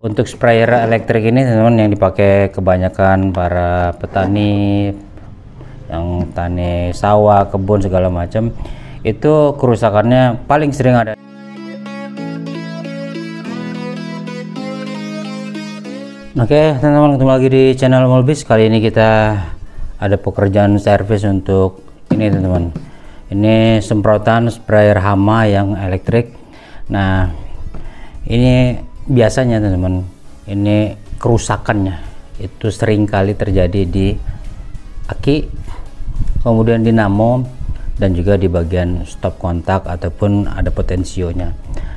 Untuk sprayer elektrik ini teman-teman yang dipakai kebanyakan para petani yang tani sawah, kebun segala macam, itu kerusakannya paling sering ada. Oke teman-teman, ketemu lagi di channel Molbis. Kali ini kita ada pekerjaan servis untuk ini teman-teman. Ini semprotan sprayer hama yang elektrik. Nah ini biasanya teman-teman, ini kerusakannya itu sering kali terjadi di aki, kemudian dinamo, dan juga di bagian stop kontak ataupun ada potensionya.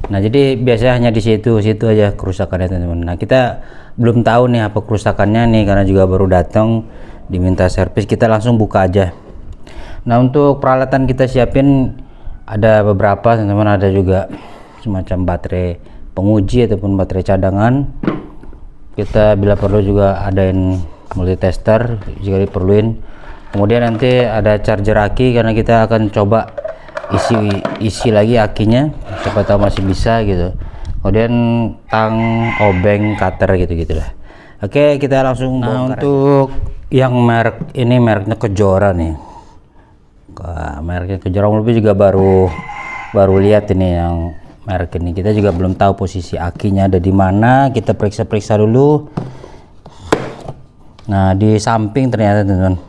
Nah jadi biasanya hanya di situ aja kerusakannya teman-teman. Nah kita belum tahu nih apa kerusakannya nih, karena juga baru datang diminta servis, kita langsung buka aja. Nah untuk peralatan kita siapin ada beberapa teman-teman, ada juga semacam baterai penguji ataupun baterai cadangan. Kita bila perlu juga adain multitester jika diperluin. Kemudian nanti ada charger aki, karena kita akan coba isi lagi akinya, siapa tahu masih bisa gitu. Kemudian tang, obeng, cutter gitu lah. Oke kita langsung. Nah untuk yang merek ini, mereknya Kejora nih. Mereknya Kejora, lebih juga baru lihat ini yang merek ini. Kita juga belum tahu posisi akinya ada di mana, kita periksa dulu. Nah di samping ternyata teman-teman,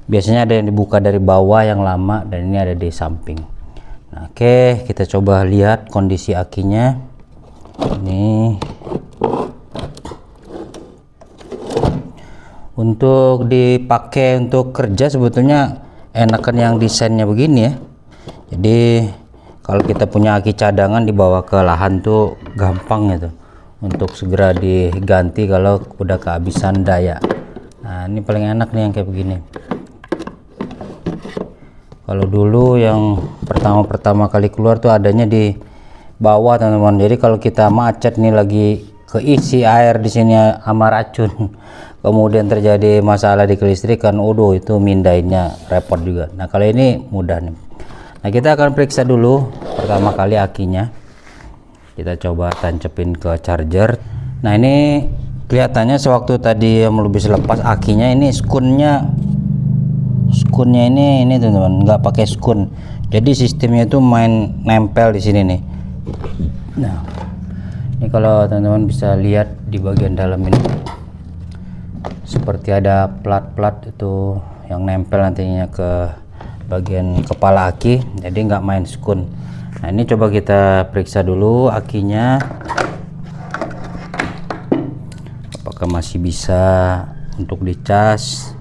biasanya ada yang dibuka dari bawah yang lama, dan ini ada di samping. Nah, oke kita coba lihat kondisi akinya ini. Untuk dipakai untuk kerja sebetulnya enakan yang desainnya begini ya. Jadi kalau kita punya aki cadangan dibawa ke lahan tuh gampang gitu untuk segera diganti kalau udah kehabisan daya. Nah ini paling enak nih yang kayak begini. Kalau dulu yang pertama kali keluar tuh adanya di bawah teman-teman. Jadi kalau kita macet nih, lagi keisi air di sini sama racun, kemudian terjadi masalah di kelistrikan, itu mindainnya repot juga. Nah kalau ini mudah nih. Nah kita akan periksa dulu pertama kali akinya, kita coba tancepin ke charger. Nah ini kelihatannya sewaktu tadi lebih selepas akinya, ini skunnya ini teman-teman nggak pakai skun, jadi sistemnya itu main nempel di sini nih. Nah ini kalau teman-teman bisa lihat di bagian dalam ini seperti ada plat-plat itu yang nempel nantinya ke bagian kepala aki, jadi nggak main skun. Nah ini coba kita periksa dulu akinya apakah masih bisa untuk dicas.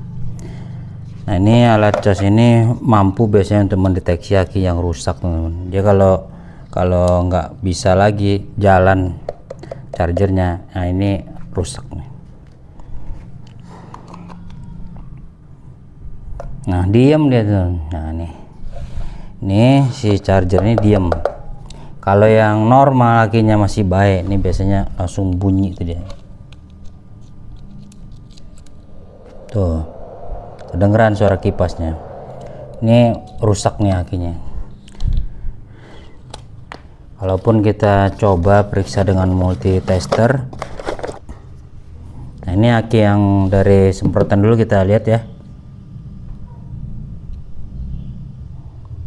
Nah ini alat cas ini mampu biasanya untuk mendeteksi aki yang rusak teman-teman. Dia kalau nggak bisa lagi jalan chargernya, nah ini rusak nih. Nah diam dia tuh. Nah ini si charger ini diam. Kalau yang normal akinya masih baik, ini biasanya langsung bunyi itu dia. Tuh kedengeran suara kipasnya. Ini rusak nih akinya. Walaupun kita coba periksa dengan multitester. Nah ini aki yang dari semprotan dulu kita lihat ya.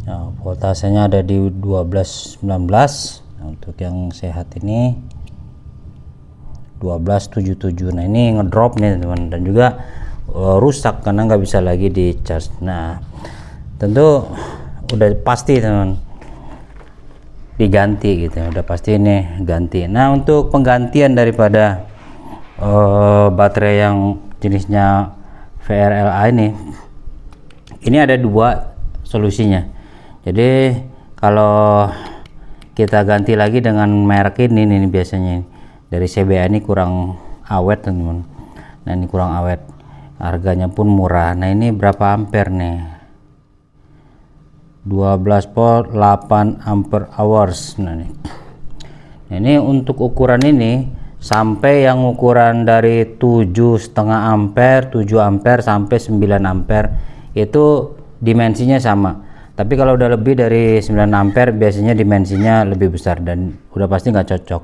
Nah, voltasenya ada di 12-19. Nah, untuk yang sehat ini 12-77. Nah ini ngedrop nih teman, dan juga rusak karena nggak bisa lagi di charge. Nah tentu udah pasti teman diganti gitu, udah pasti ini ganti. Nah untuk penggantian daripada baterai yang jenisnya VRLA ini ada dua solusinya. Jadi kalau kita ganti lagi dengan merek ini biasanya dari CBA ini kurang awet teman-teman. Nah ini kurang awet, harganya pun murah. Nah ini berapa ampere nih, 12 volt 8 ampere hours. Nah ini untuk ukuran ini sampai yang ukuran dari 7,5 ampere, 7 ampere sampai 9 ampere itu dimensinya sama. Tapi kalau udah lebih dari 9 ampere biasanya dimensinya lebih besar dan udah pasti nggak cocok.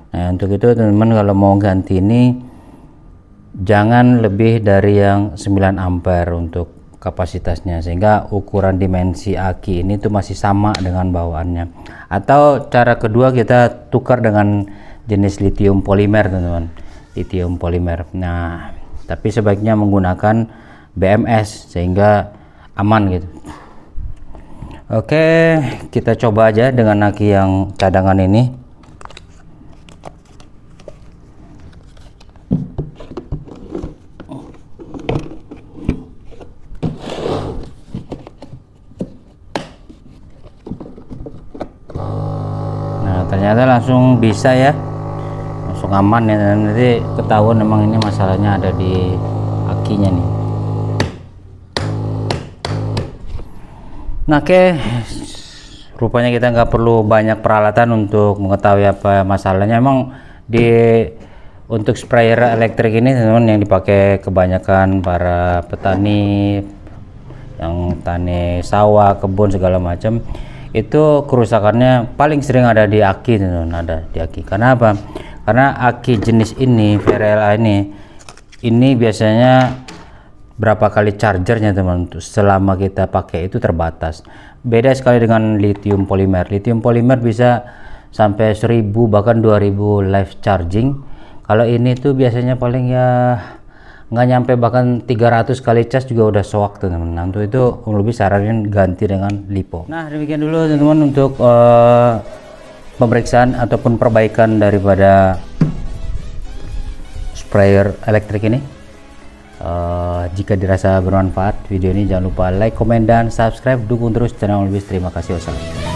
Nah, untuk itu teman-teman kalau mau ganti ini jangan lebih dari yang 9 ampere untuk kapasitasnya, sehingga ukuran dimensi aki ini tuh masih sama dengan bawaannya. Atau cara kedua, kita tukar dengan jenis lithium polimer teman-teman, lithium polimer. Nah, tapi sebaiknya menggunakan BMS sehingga aman gitu. Oke, kita coba aja dengan aki yang cadangan ini. Nah, ternyata langsung bisa ya, langsung aman ya. Nanti ketahuan memang ini masalahnya ada di akinya nih. Nah, oke, rupanya kita nggak perlu banyak peralatan untuk mengetahui apa masalahnya. Emang untuk sprayer elektrik ini teman-teman yang dipakai kebanyakan para petani yang tani sawah, kebun segala macam, itu kerusakannya paling sering ada di aki teman-teman, ada di aki. Karena apa? Karena aki jenis ini VRLA ini biasanya berapa kali chargernya teman, selama kita pakai itu terbatas. Beda sekali dengan lithium polimer. Lithium polimer bisa sampai 1000 bahkan 2000 live charging. Kalau ini tuh biasanya paling ya nggak nyampe, bahkan 300 kali cas juga udah soak teman-teman. Nah, untuk itu lebih saranin ganti dengan lipo. Nah, demikian dulu teman-teman untuk pemeriksaan ataupun perbaikan daripada sprayer elektrik ini. Jika dirasa bermanfaat video ini, jangan lupa like, komen, dan subscribe. Dukung terus channel Molbis. Terima kasih. Wassalamu.